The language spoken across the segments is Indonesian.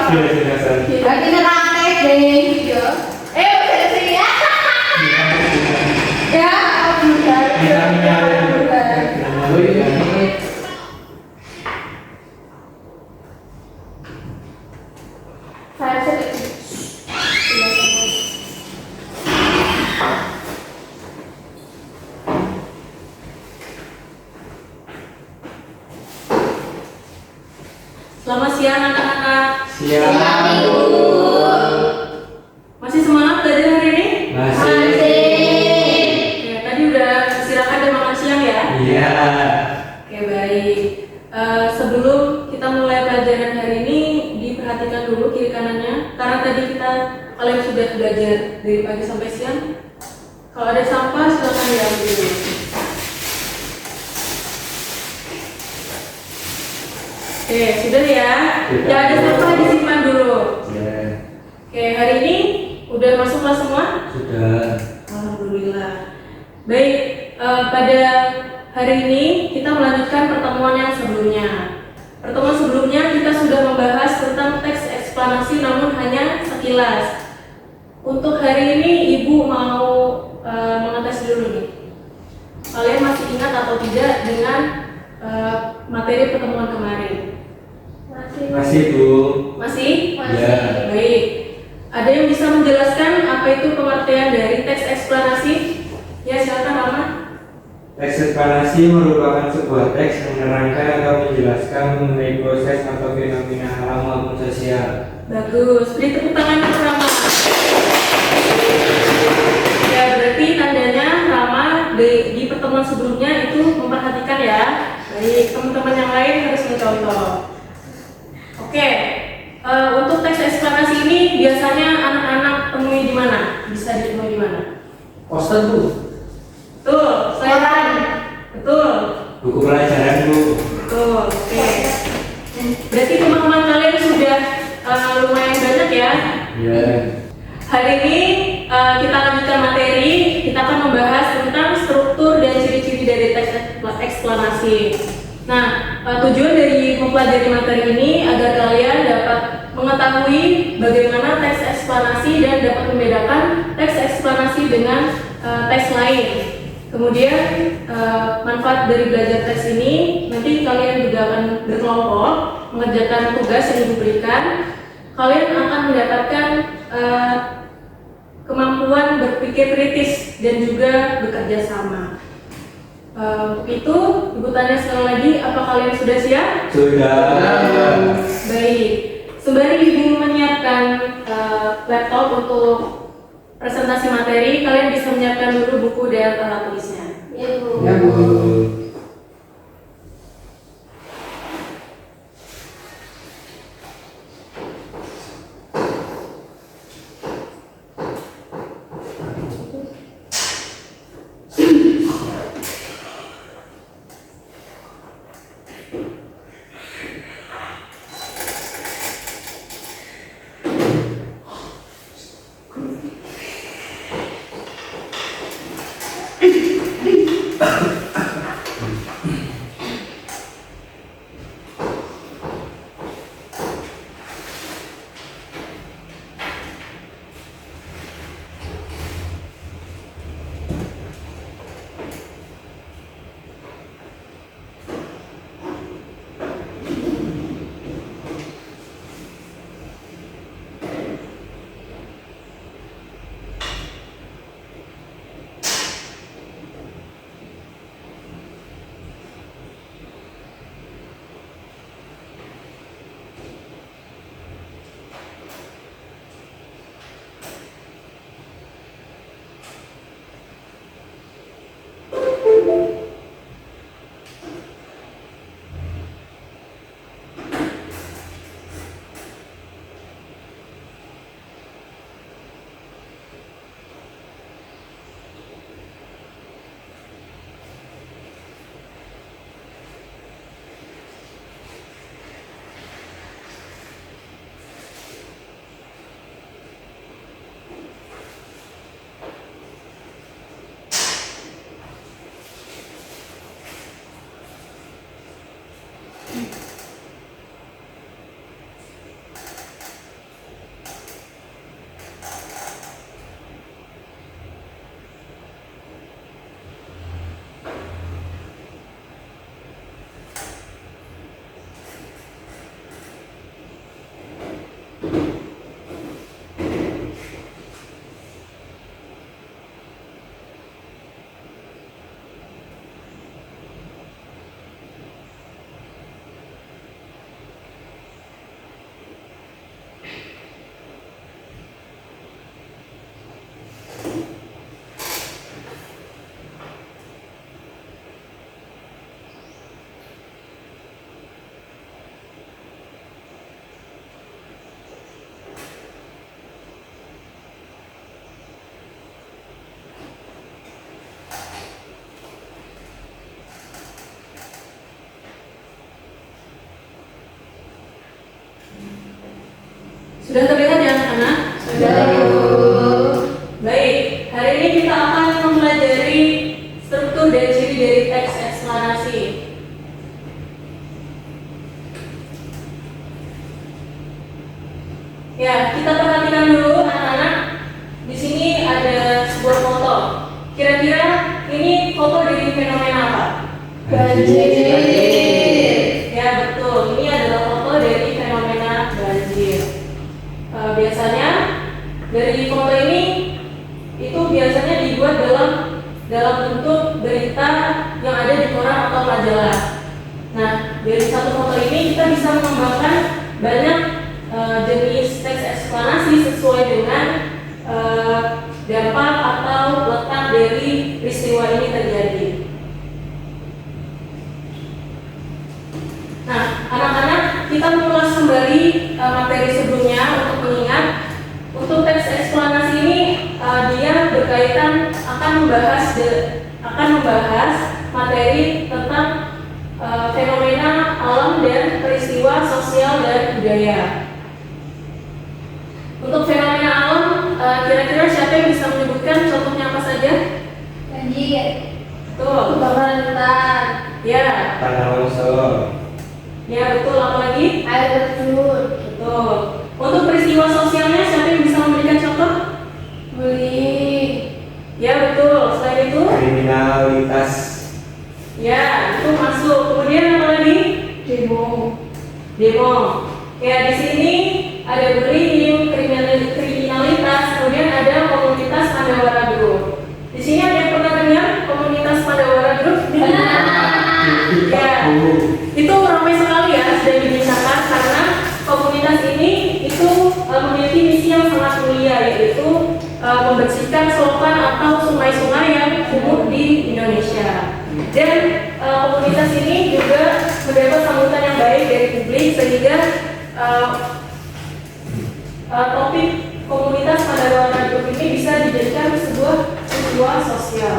Lagi nerangke deh. Udah sih ya. Ya, udah. Saya sedih. Selamat siang anak-anak. Siang. Masih semangat belajar hari ini? Masih. Oke, tadi udah istirahat dan makan siang ya? Iya. Oke, baik. Sebelum kita mulai pelajaran hari ini, diperhatikan dulu kiri kanannya. Karena tadi kalian sudah belajar dari pagi sampai siang. Kalau ada sampah, silakan diambil. Oke, sudah ya? Sudah. Ya, ada sampah disimpan dulu. Ya. Oke, hari ini udah masuk kelas semua? Sudah. Alhamdulillah. Baik, pada hari ini kita melanjutkan pertemuan yang sebelumnya. Pertemuan sebelumnya kita sudah membahas tentang teks eksplanasi namun hanya sekilas. Untuk hari ini Ibu mau mengetes dulu nih. Kalian masih ingat atau tidak dengan materi pertemuan kemarin? Masih, Bu. Masih? Ya. Baik. Ada yang bisa menjelaskan apa itu pengertian dari teks eksplanasi? Ya, silakan Rama. Teks eksplanasi merupakan sebuah teks yang menerangkan atau menjelaskan mengenai proses atau fenomena alam maupun sosial. Bagus. Beri tepuk tangan untuk Rama. Ya, berarti tandanya Rama di pertemuan sebelumnya itu memperhatikan ya. Baik, teman-teman yang lain harus mencontoh. Oke. Untuk teks eksplanasi ini biasanya anak-anak temui di mana? Bisa ditemui di mana? Poster, Bu. Betul, saya betul. Buku pelajaran, Bu. Betul, oke. Berarti teman-teman kalian sudah lumayan banyak ya. Ya. Hari ini kita lanjutkan materi. Kita akan membahas tentang struktur dan ciri-ciri dari teks eksplanasi. Nah, tujuan dari mempelajari materi ini agar kalian dapat mengetahui bagaimana teks eksplanasi dan dapat membedakan teks eksplanasi dengan teks lain. Kemudian manfaat dari belajar teks ini nanti kalian juga akan berkelompok mengerjakan tugas yang diberikan. Kalian akan mendapatkan kemampuan berpikir kritis dan juga bekerja sama. Untuk itu, Ibu tanya sekali lagi, apa kalian sudah siap? Sudah. Baik. Sembari Ibu menyiapkan laptop untuk presentasi materi, kalian bisa menyiapkan dulu buku dan alat tulisnya. Ya, Bu. Ya, Bu. Sudah terlihat ya anak-anak? Sudah, Ibu. Baik, hari ini kita akan mempelajari struktur dan ciri dari teks eksplanasi. Ya, kita perhatikan dulu anak-anak. Di sini ada sebuah foto. Kira-kira ini foto dari fenomena apa? Banjir. Ya, betul. Ini adalah foto dari fenomena banjir. Biasanya dari foto ini itu biasanya dibuat dalam bentuk berita yang ada di koran atau majalah. Nah, dari satu foto ini kita bisa mengembangkan banyak jenis teks eksplanasi sesuai dengan dampak atau letak dari peristiwa ini terjadi. Nah, anak-anak, kita mengulas kembali materi sebelumnya untuk mengingat untuk teks eksplanasi ini dia berkaitan akan membahas materi tentang fenomena alam dan peristiwa sosial dan budaya. Untuk fenomena alam, kira-kira siapa yang bisa menyebutkan contohnya apa saja? Banjir. Betul. Kebakaran hutan. Ya. Tanah longsor. Ya, betul. Apa lagi? Air terjun. Betul. Untuk peristiwa sosialnya siapa yang bisa memberikan contoh? Bullying. Ya, betul. Selain itu? Kriminalitas. Ya, itu masuk. Kemudian apa lagi? Demo. Demo. Ya, di sini ada bullying, kriminalitas, kemudian ada komunitas Pandawara Group. Di sini ada yang pernah dengar komunitas Pandawara Group? Ya, itu ramai sekali ya sudah dibicarakan karena komunitas ini itu memiliki misi yang sangat mulia, yaitu membersihkan selokan atau sungai-sungai yang kumuh di Indonesia. Dan komunitas ini juga mendapat sambutan yang baik dari publik sehingga topik komunitas Pandawara Group ini bisa dijadikan sebuah peristiwa sosial.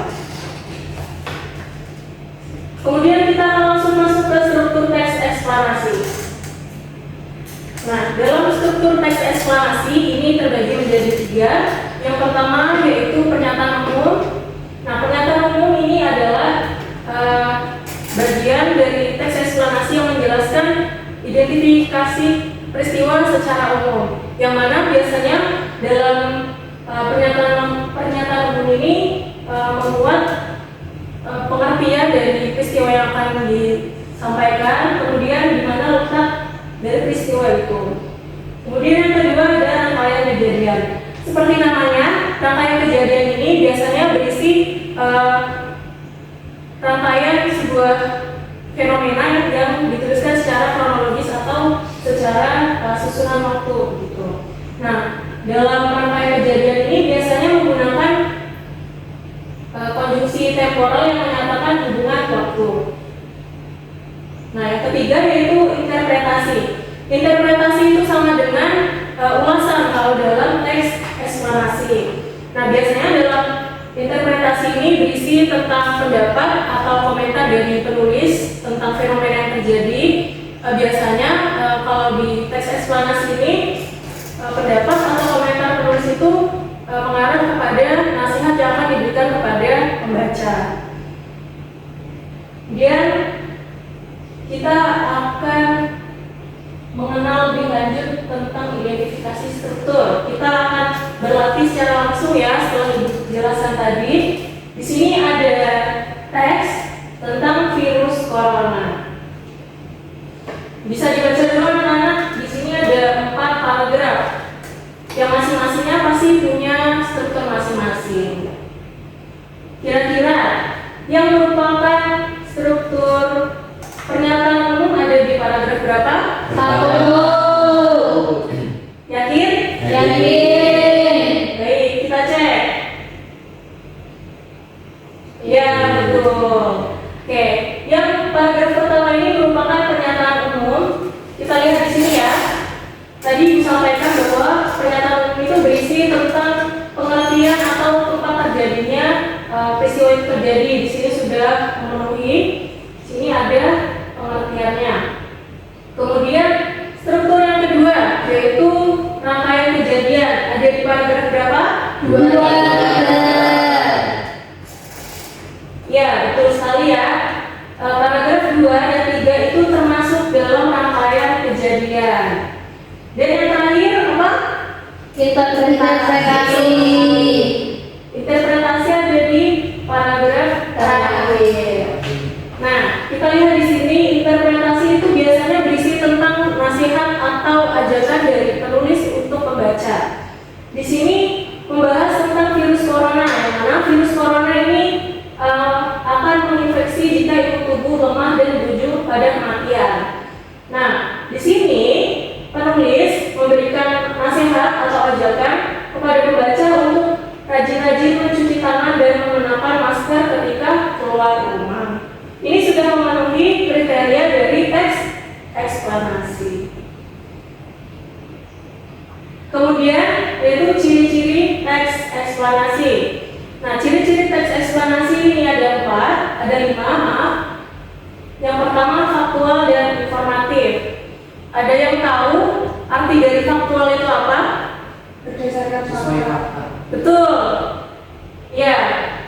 Kemudian kita akan langsung masuk ke struktur teks eksplanasi. Nah, dalam struktur teks eksplanasi ini terbagi menjadi 3. Yang pertama yaitu pernyataan umum. Nah, pernyataan umum ini adalah bagian dari teks eksplanasi yang menjelaskan identifikasi peristiwa secara umum, yang mana biasanya dalam pernyataan umum ini membuat pengertian dari peristiwa yang akan disampaikan, kemudian di mana letak dari peristiwa itu. Kemudian yang kedua ada rangkaian kejadian. Seperti namanya, rangkaian kejadian ini biasanya berisi rangkaian sebuah fenomena yang dituliskan secara kronologis atau secara susunan waktu gitu. Nah, dalam rangkaian kejadian ini biasanya menggunakan konjungsi temporal yang menyatakan hubungan waktu. Nah, yang ketiga yaitu interpretasi. Interpretasi itu sama dengan ulasan kalau dalam teks eksplanasi. Nah, biasanya dalam interpretasi ini berisi tentang pendapat atau komentar dari penulis tentang fenomena yang terjadi. Biasanya kalau di teks eksplanasi ini pendapat atau komentar penulis itu mengarah kepada nasihat yang akan diberikan kepada pembaca. Kemudian kita akan mengenal lebih lanjut tentang identifikasi struktur. Kita akan berlatih secara langsung ya setelah dijelaskan tadi. Di sini ada teks tentang virus corona. Bisa dibaca dulu anak-anak. Di sini ada 4 paragraf yang masing-masingnya pasti punya struktur masing-masing. Kira-kira yang merupakan struktur pernyataan umum ada di paragraf berapa? 1. Yakin? Yakin. Baik, kita cek. Ya, betul. Oke, yang paragraf pertama ini merupakan pernyataan umum. Kita lihat di sini ya. Tadi disampaikan bahwa pernyataan umum itu berisi tentang pengertian atau tempat terjadinya peristiwa itu terjadi. Di sini sudah memenuhi. Sini ada pengertiannya. Kemudian struktur yang kedua yaitu rangkaian Interpretasi. Interpretasi ada di paragraf terakhir. Nah, kita lihat di sini interpretasi itu biasanya berisi tentang nasihat atau ajakan dari penulis untuk pembaca. Di sini membahas tentang virus corona, yang mana virus corona ini akan menginfeksi jika imun tubuh lemah dan berujung pada kematian. Nah, di sini penulis memberikan nasihat atau ajakan kepada pembaca untuk rajin-rajin mencuci tangan dan mengenakan masker ketika keluar rumah. Ini sudah memenuhi kriteria dari teks eksplanasi. Kemudian yaitu ciri-ciri teks eksplanasi. Nah, ciri-ciri teks eksplanasi ini ada 5, maaf. Yang pertama faktual dan informatif. Ada yang tahu arti dari faktual itu apa? Berdasarkan Sesuai fakta. fakta. Betul. Ya,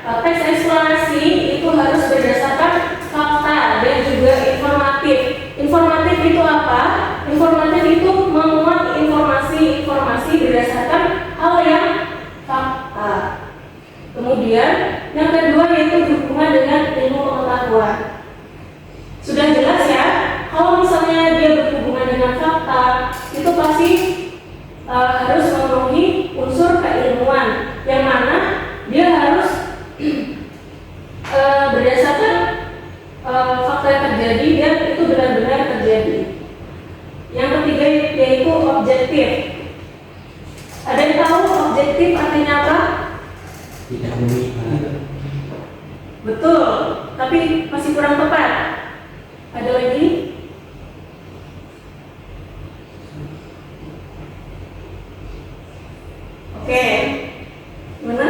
teks eksplanasi itu harus berdasarkan fakta dan juga informatif. Informatif itu apa? Informatif itu memuat informasi berdasarkan hal yang fakta. Kemudian yang kedua yaitu berhubungan dengan ilmu pengetahuan. Sudah jelas ya, kalau misalnya dia berhubungan dengan fakta, itu pasti harus memenuhi unsur keilmuan, yang mana dia harus berdasarkan fakta yang terjadi dan itu benar-benar terjadi. Yang ketiga yaitu objektif. Ada yang tahu objektif artinya apa? Tidak memihak. Betul, tapi masih kurang tepat. Ada lagi? Oke, gimana?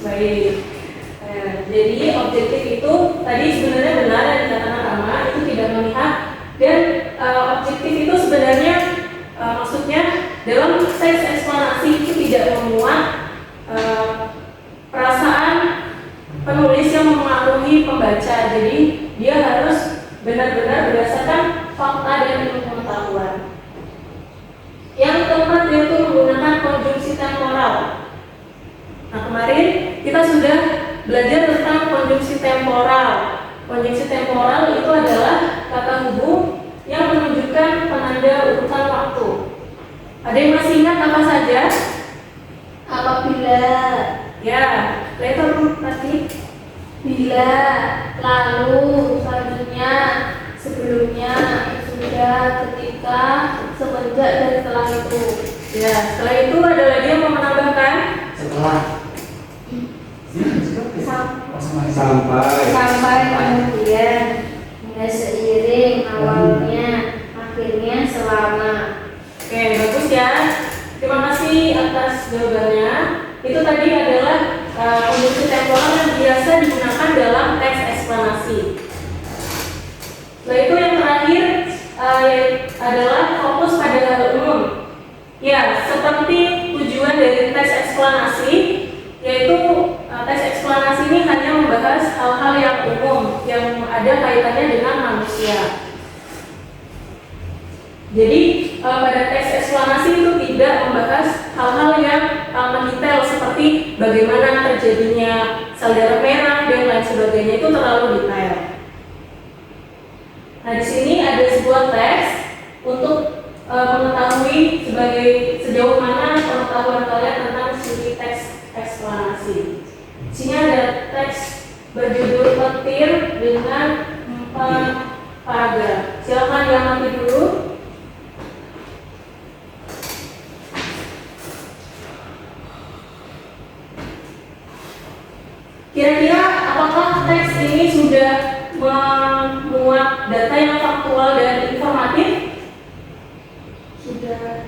Baik. Jadi objektif itu tadi sebenarnya benar yang dikatakan Rama, itu tidak memihak, dan objektif itu sebenarnya maksudnya dalam teks eksplanasi itu tidak memuat perasaan penulis yang mempengaruhi pembaca. Jadi dia harus benar-benar berdasarkan fakta dan ilmu pengetahuan. Yang keempat yaitu menggunakan konjungsi temporal. Nah, kemarin kita sudah belajar tentang konjungsi temporal. Konjungsi temporal itu adalah kata hubung yang menunjukkan penanda urutan waktu. Ada yang masih ingat apa saja? Apabila, Ya, later tadi. bila, lalu, selanjutnya, sebelumnya, sudah, ketika, semenjak, dan setelah itu. Ya, setelah itu ada lagi yang mau menambahkan? Setelah Sampai. Sampai kemudian, hingga seiring, awalnya, akhirnya, selama. Oke, bagus ya. Terima kasih atas jawabannya. Itu tadi adalah konjungsi temporal yang biasa digunakan dalam teks eksplanasi. Setelah itu yang terakhir adalah fokus pada hal umum. Ya, seperti tujuan dari teks eksplanasi, yaitu teks eksplanasi ini hanya membahas hal-hal yang umum yang ada kaitannya dengan manusia. Jadi pada teks eksplanasi itu tidak membahas hal-hal yang mendetail seperti bagaimana terjadinya sel darah merah dan lain sebagainya, itu terlalu detail. Nah, di sini ada sebuah teks untuk mengetahui sejauh mana pengetahuan kalian tentang studi teks eksplanasi. Di sini ada teks berjudul petir dengan 4 paragraf. Silakan diamati dulu. Kira-kira apakah teks ini sudah memuat data yang faktual dan informatif? Sudah,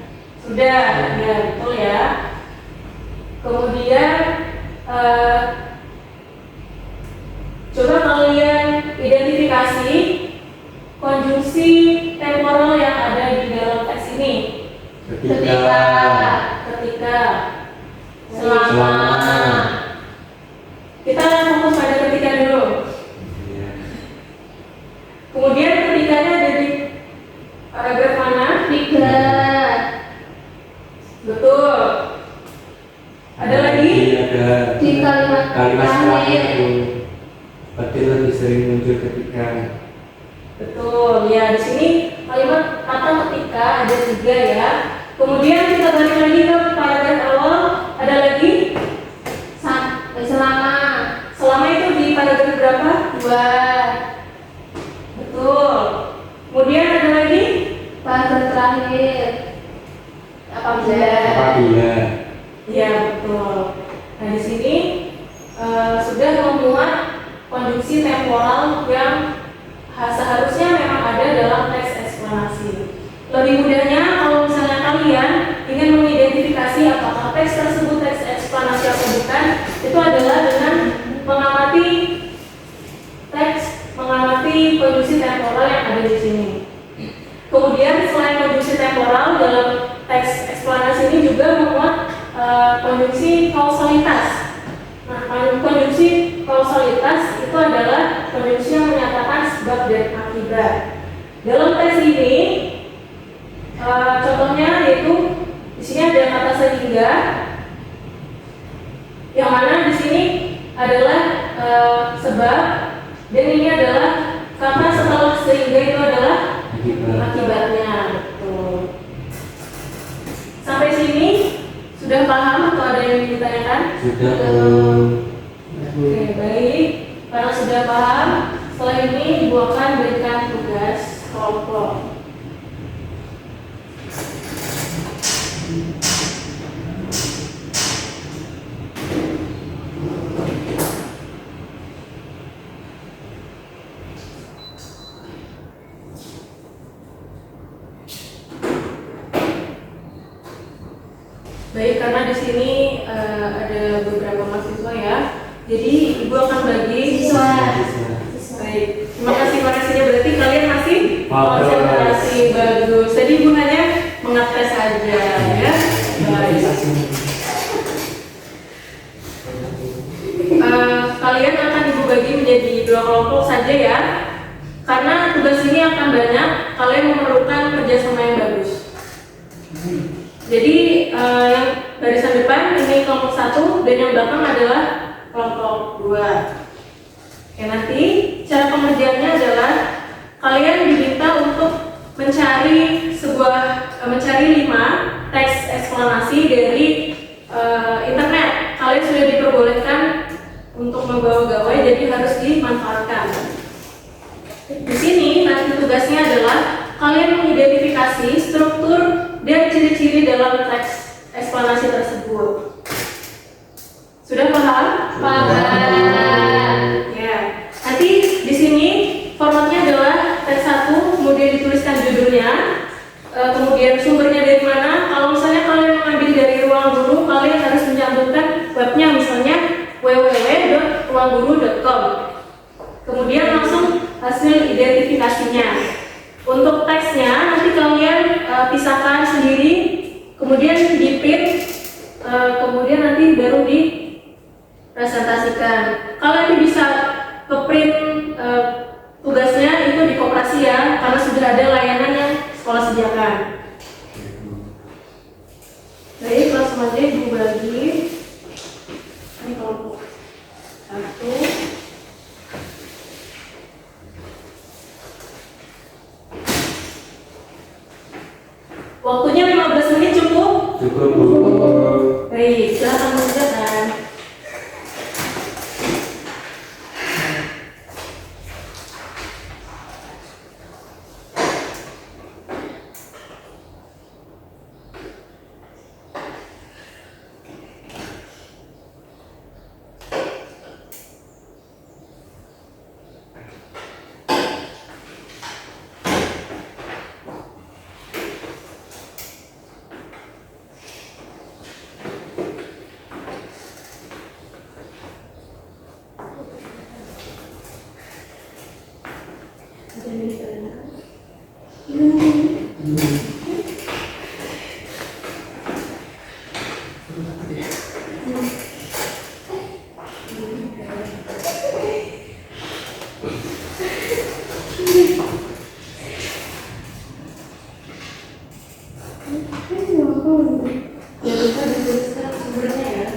ya betul ya. Kemudian coba kalian identifikasi konjungsi temporal yang ada di dalam teks ini. Ketika, selama. Kita fokus pada ketika dulu. Kemudian ketikanya ada di paragraf mana? 3. kalimat setelahnya Bu. Berarti lebih sering muncul ketika. Betul, ya di sini kalimat kata ketika ada 3 ya. Kemudian kita balik lagi ke paragraf awal, ada lagi Selama. selama itu di paragraf berapa? 2. Betul. Kemudian ada lagi Paragraf terakhir. Apabila. Apabila. ya betul. Nah di sini sudah memuat konjungsi temporal yang seharusnya memang ada dalam teks eksplanasi. Lebih mudahnya kalau misalnya kalian ingin mengidentifikasi apakah teks tersebut teks eksplanasi atau bukan, itu adalah dengan mengamati konjungsi temporal yang ada di sini. Kemudian selain konjungsi temporal, dalam teks eksplanasi ini juga memuat konjungsi kausalitas. Nah, konjungsi kausalitas itu adalah konjungsi yang menyatakan sebab dan akibat. Dalam teks ini, contohnya yaitu di sini ada kata sehingga, yang mana di sini adalah sebab, dan ini adalah kata setelah sehingga itu adalah akibatnya. Betul. Sampai sini sudah paham atau ada yang ditanyakan? Sudah. Oke, baik. Karena sudah paham, setelah ini Ibu akan berikan tugas kelompok. Baik, karena di sini ada beberapa mahasiswa ya, jadi Ibu akan bagi Siswa. Baik, terima kasih makasihnya. Berarti kalian masih Bagus. konsentrasi, bagus. Jadi Ibu hanya mengetes saja ya. Baik. Kalian akan Ibu bagi menjadi 2 kelompok saja ya, karena tugas ini akan banyak. Kalian memerlukan kerjasama yang bagus. Jadi yang barisan depan ini kelompok 1 dan yang belakang adalah kelompok 2. Oke, nanti cara pengerjaannya adalah kalian diminta untuk mencari 5 teks eksplanasi dari internet. Kalian sudah diperbolehkan untuk membawa gawai, jadi harus dimanfaatkan. Di sini nanti tugasnya adalah kalian mengidentifikasi struktur dan ciri-ciri dalam teks eksplanasi tersebut. Sudah paham? Paham. Ya. Nanti di sini formatnya adalah teks 1, kemudian dituliskan judulnya, kemudian sumbernya dari mana. Kalau misalnya kalian mengambil dari ruang guru, kalian harus mencantumkan webnya, misalnya www.ruangguru.com. Kemudian langsung hasil identifikasinya. Untuk teksnya nanti kalian pisahkan sendiri, kemudian di-print, kemudian nanti baru dipresentasikan. Kalau nanti bisa ke-print tugasnya itu di koperasi ya, karena sudah ada layanan yang sekolah sediakan. Baik, langsung aja Ibu bagi. Ini kelompok 1. Waktunya 15 menit cukup? Cukup Bu. Baik, silakan mengerjakan. Ya bisa dituliskan sumbernya ya.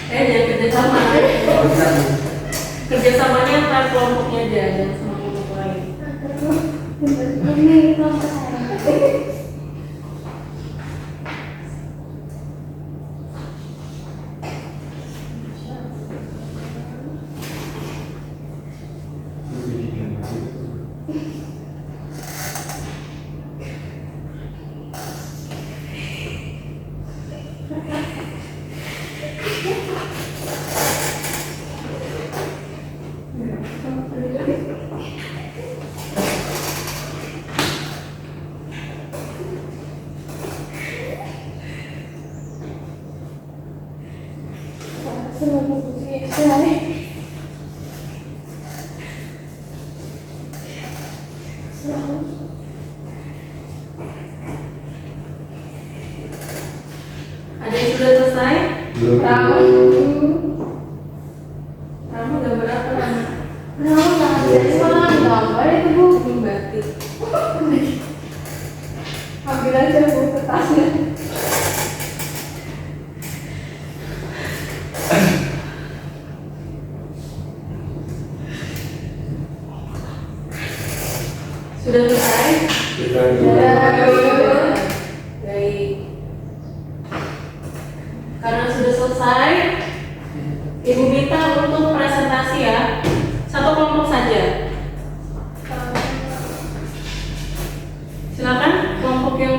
Jangan kerjasama. Kerjasamanya antar kelompoknya aja, jangan sama kelompok lain. Ada yang sudah selesai? Belum. Kamu gambar apa Rama? Belum batik. Ambil aja bu kertasnya. Sudah selesai? Kita Baik. Karena sudah selesai, Ibu minta untuk presentasi ya. Satu kelompok saja. Silakan kelompok yang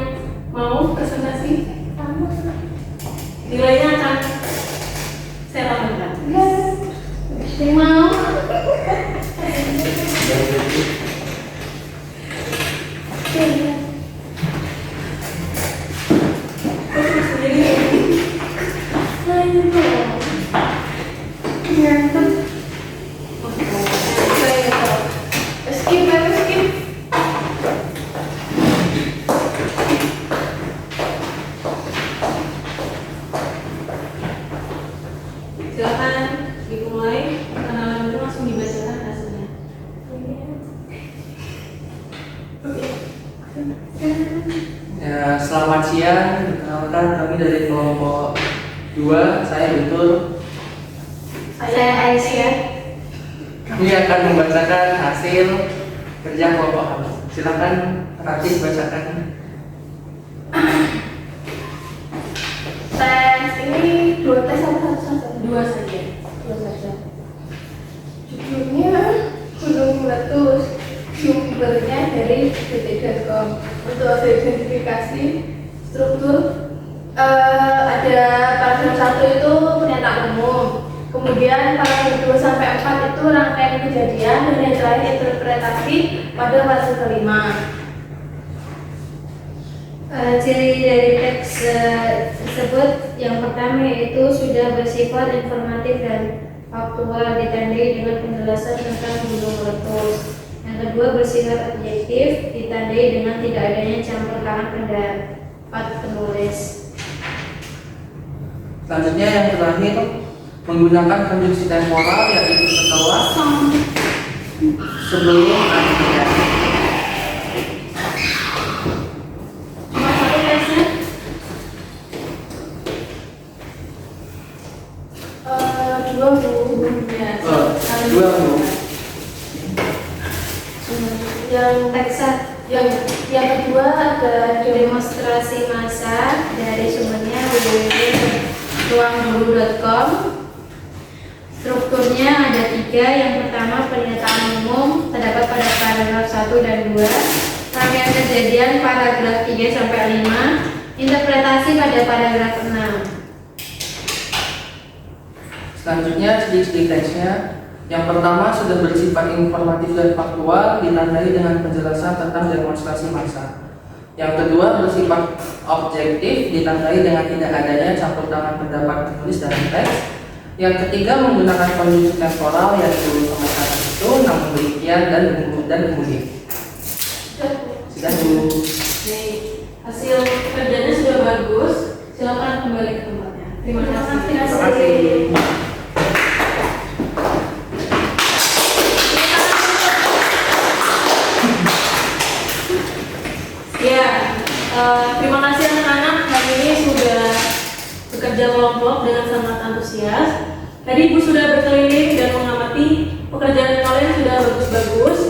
mau presentasi. Nilainya akan saya tambahkan. Mau. Silakan dimulai. Kenalan dulu langsung dibacakan hasilnya. Ya, selamat siang. Perkenalkan kami dari kelompok 2. Saya Guntur. Saya Aisyah. Kami akan membacakan hasil kerja kelompok kami. Silakan Ratih bacakan. Tes ini 2 tes atau satu saja? Dua saja. 2 saja. Judulnya Gunung Meletus, sumbernya dari detik.com. Untuk identifikasi struktur ada paragraf 1 itu pernyataan umum. Kemudian paragraf 2 sampai 4 itu rangkaian kejadian dan yang terakhir interpretasi pada paragraf kelima. Ciri dari teks tersebut yang pertama yaitu sudah bersifat informatif dan faktual ditandai dengan penjelasan tentang gunung meletus. Yang kedua bersifat objektif ditandai dengan tidak adanya campur tangan pendapat penulis. Selanjutnya yang terakhir menggunakan konjungsi temporal yaitu setelah, sebelum, akhirnya. Cuma satu tesnya. Dua bu. Ya. Dua Bu. Yang Teks yang kedua ada demonstrasi massa dari sumbernya www.ruangguru.com. Strukturnya ada 3. Yang pertama pernyataan umum terdapat pada paragraf 1 dan 2. Rangkaian kejadian paragraf 3 sampai 5. Interpretasi pada paragraf 6. Selanjutnya ciri-ciri teksnya. Yang pertama sudah bersifat informatif dan faktual ditandai dengan penjelasan tentang demonstrasi massa. Yang kedua bersifat objektif ditandai dengan tidak adanya campur tangan pendapat penulis dalam teks. Yang ketiga menggunakan konjungsi temporal yaitu pemecatan itu, namun demikian dan kemudian. Sudah Bu. Nih, hasil kerjanya sudah bagus. Silakan kembali ke tempatnya. Terima kasih. Terima kasih. Ya, Terima kasih anak-anak hari ini sudah bekerja kelompok dengan sangat antusias. Tadi Ibu sudah berkeliling dan mengamati pekerjaan kalian sudah bagus-bagus.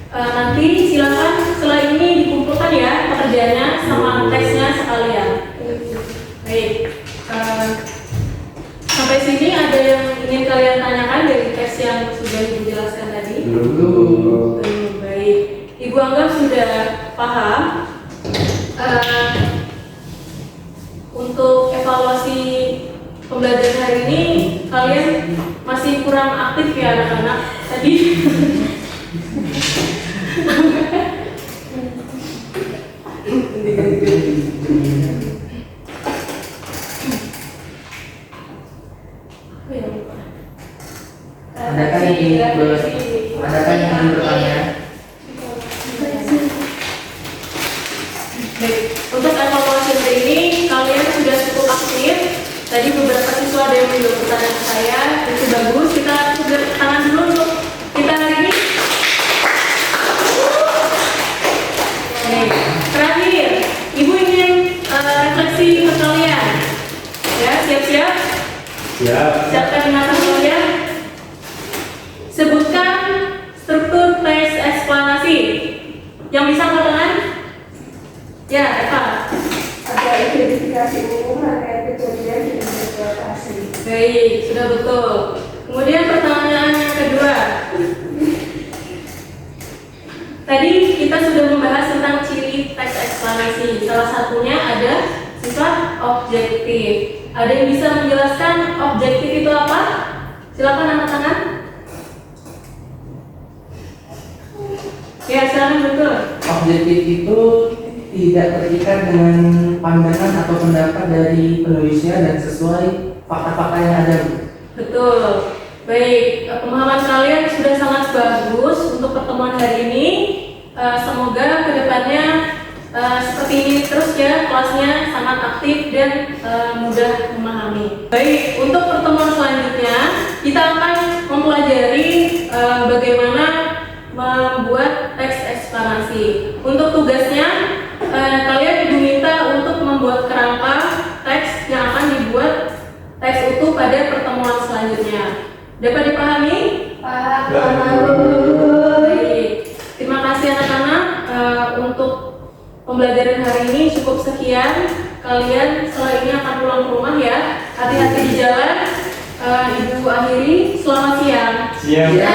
Nanti silakan setelah ini dikumpulkan ya pekerjaannya sama teksnya sekalian. Baik. Sampai sini ada yang ingin kalian tanyakan dari teks yang sudah Ibu jelaskan tadi? Belum. Baik. Ibu anggap sudah paham. Untuk evaluasi pembelajaran hari ini kalian masih kurang aktif ya anak-anak. Tadi Adakah yang ingin bertanya? baik, untuk evaluasi hari ini kalian sudah cukup aktif. Tadi beberapa siswa ada yang menjawab pertanyaan saya, itu bagus. Kita tepuk tangan dulu untuk kita hari ini. Baik, terakhir, Ibu ingin refleksi ke kalian. Ya, siap-siap. Siap. Siapkan ingatan kalian. Sebutkan struktur teks eksplanasi. Yang bisa angkat tangan? Ya, Eva. Ada identifikasi umum, rangkaian kejadian, dan interpretasi. Baik, sudah betul. Kemudian pertanyaan yang kedua. Tadi kita sudah membahas tentang ciri teks eksplanasi. Salah satunya ada sifat objektif. Ada yang bisa menjelaskan objektif itu apa? Silakan angkat tangan. Ya, silakan betul. Objektif itu tidak terikat dengan pandangan atau pendapat dari penulisnya dan sesuai fakta-fakta yang ada. Betul. Baik, pemahaman kalian sudah sangat bagus untuk pertemuan hari ini. Semoga kedepannya seperti ini terus ya, kelasnya sangat aktif dan mudah memahami. Baik, untuk pertemuan selanjutnya kita akan mempelajari bagaimana membuat teks eksplanasi. Untuk tugasnya kalian diminta untuk membuat kerangka teks yang akan dibuat teks utuh pada pertemuan selanjutnya. Dapat dipahami? Baik. Terima kasih anak-anak. Untuk pembelajaran hari ini cukup sekian. Kalian setelah ini akan pulang ke rumah ya. Hati-hati di jalan. Ibu akhiri. Selamat siang. Siap. Ya.